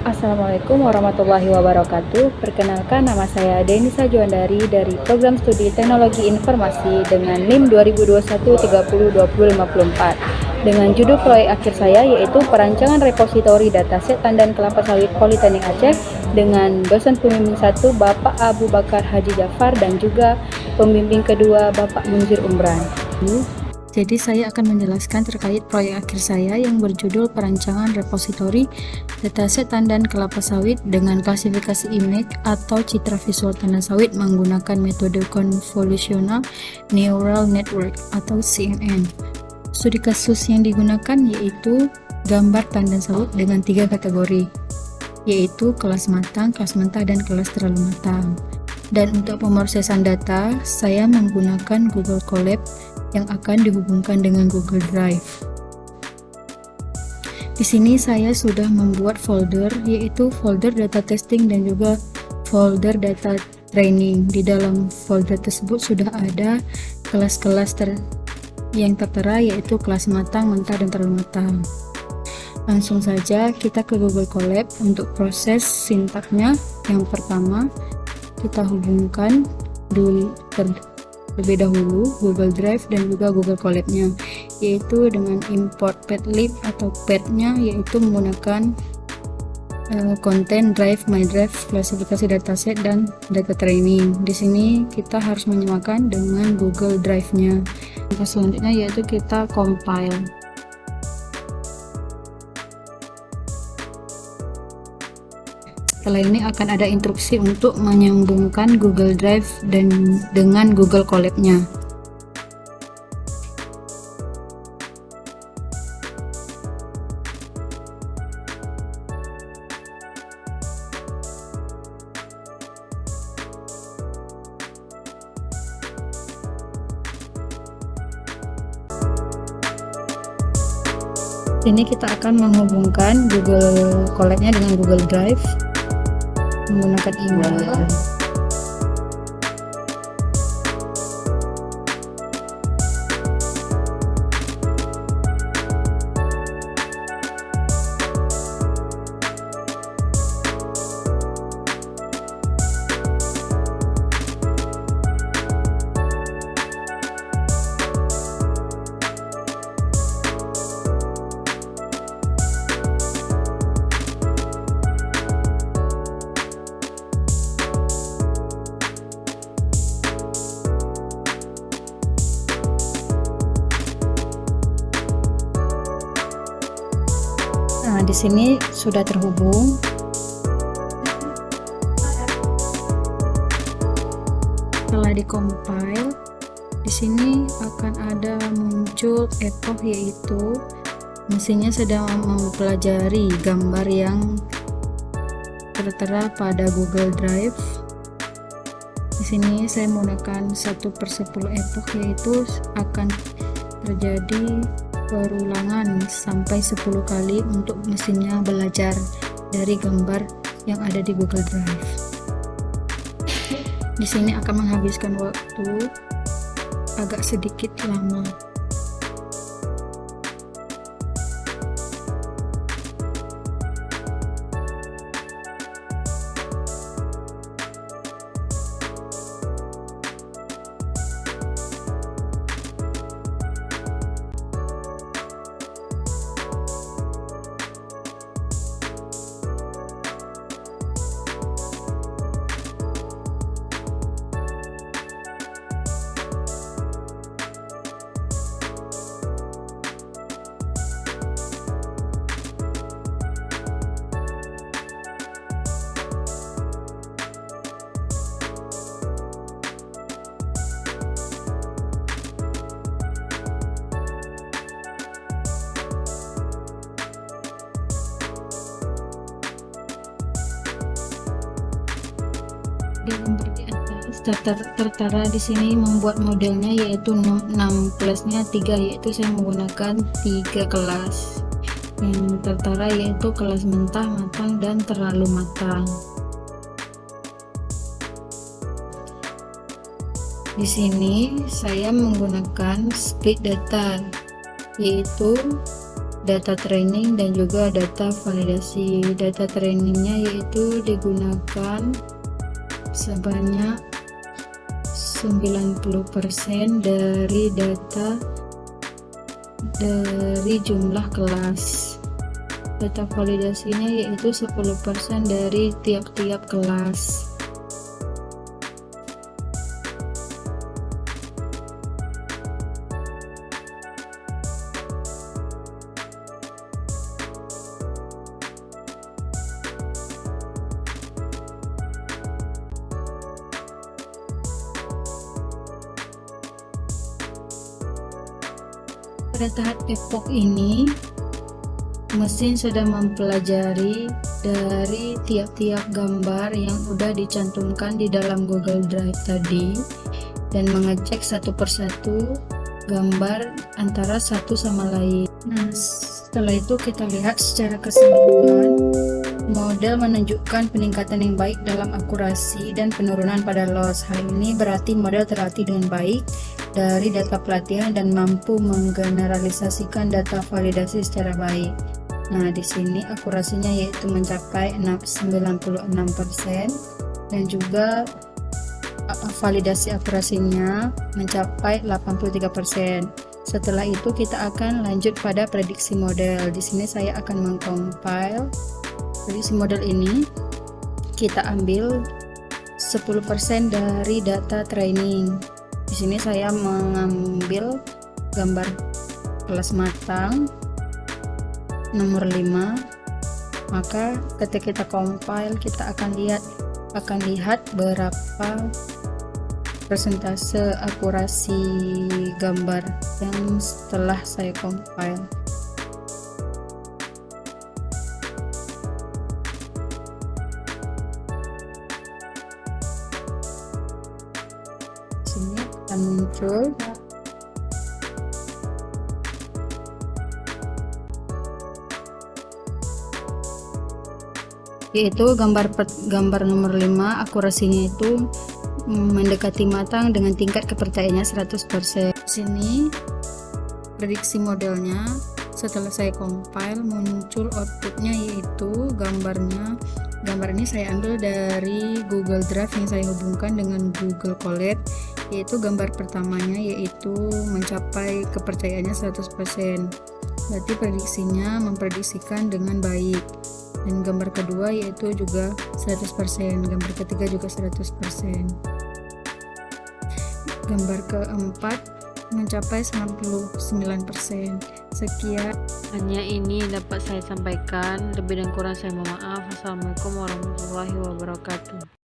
Assalamualaikum warahmatullahi wabarakatuh. Perkenalkan, nama saya Denisa Juandari dari Program Studi Teknologi Informasi dengan NIM 2021 30 20 54 dengan judul proyek akhir saya yaitu perancangan repositori dataset tandan kelapa sawit Politeknik Aceh dengan dosen pembimbing 1 Bapak Abu Bakar Haji Jafar dan juga pembimbing kedua Bapak Munzir Umran. Jadi saya akan menjelaskan terkait proyek akhir saya yang berjudul perancangan repositori dataset tandan kelapa sawit dengan klasifikasi image atau citra visual tandan sawit menggunakan metode convolutional neural network atau CNN. Studi kasus yang digunakan yaitu gambar tandan sawit dengan 3 kategori, yaitu kelas matang, kelas mentah, dan kelas terlalu matang. Dan untuk pemrosesan data, saya menggunakan Google Colab yang akan dihubungkan dengan Google Drive. Di sini saya sudah membuat folder, yaitu folder data testing dan juga folder data training. Di dalam folder tersebut sudah ada kelas-kelas yang tertera, yaitu kelas matang, mentah, dan terlalu matang. Langsung saja kita ke Google Colab untuk proses sintaknya. Yang pertama, kita hubungkan terlebih dahulu Google Drive dan juga Google Colab-nya, yaitu dengan import path.lib atau path-nya, yaitu menggunakan konten drive, my drive, klasifikasi dataset, dan data training. Di sini kita harus menyamakan dengan Google Drive-nya. Selanjutnya yaitu kita compile. Setelah ini akan ada instruksi untuk menyambungkan Google Drive dengan Google Colab-nya. Ini kita akan menghubungkan Google Colab-nya dengan Google Drive menggunakan email. Nah, di sini sudah terhubung. Setelah dikompil, di sini akan ada muncul epoch, yaitu mesinnya sedang mempelajari gambar yang tertera pada Google Drive. Di sini saya menggunakan 1/10 epoch, yaitu akan terjadi perulangan sampai 10 kali untuk mesinnya belajar dari gambar yang ada di Google Drive. Di sini akan menghabiskan waktu agak sedikit lama. Di gambar di atas tertera di sini membuat modelnya, yaitu 6 kelasnya 3, yaitu saya menggunakan 3 kelas yang tertera, yaitu kelas mentah, matang, dan terlalu matang. Di sini saya menggunakan split data, yaitu data training dan juga data validasi. Data trainingnya yaitu digunakan sebanyak 90% dari data dari jumlah kelas. Data validasinya yaitu 10% dari tiap-tiap kelas. Pada tahap epoch ini, mesin sedang mempelajari dari tiap-tiap gambar yang sudah dicantumkan di dalam Google Drive tadi dan mengecek satu persatu gambar antara satu sama lain. Nah, setelah itu kita lihat secara keseluruhan, model menunjukkan peningkatan yang baik dalam akurasi dan penurunan pada loss. Hal ini berarti model terlatih dengan baik dari data pelatihan dan mampu menggeneralisasikan data validasi secara baik. Nah, di sini akurasinya yaitu mencapai 96% dan juga validasi akurasinya mencapai 83%. Setelah itu kita akan lanjut pada prediksi model. Di sini saya akan mengcompile prediksi model ini. Kita ambil 10% dari data training. Di sini saya mengambil gambar kelas matang nomor 5. Maka ketika kita compile, kita akan lihat berapa persentase akurasi gambar yang setelah saya compile. Sini akan muncul yaitu gambar nomor 5, akurasinya itu mendekati matang dengan tingkat kepercayaannya 100%. Sini prediksi modelnya setelah saya compile muncul outputnya, yaitu gambar ini saya ambil dari Google Drive yang saya hubungkan dengan Google Colab, yaitu gambar pertamanya yaitu mencapai kepercayaannya 100%. Berarti prediksinya memprediksikan dengan baik. Dan gambar kedua yaitu juga 100%, gambar ketiga juga 100%. Gambar keempat mencapai 99%. Sekian hanya ini dapat saya sampaikan, lebih dan kurang saya mohon maaf. Assalamualaikum warahmatullahi wabarakatuh.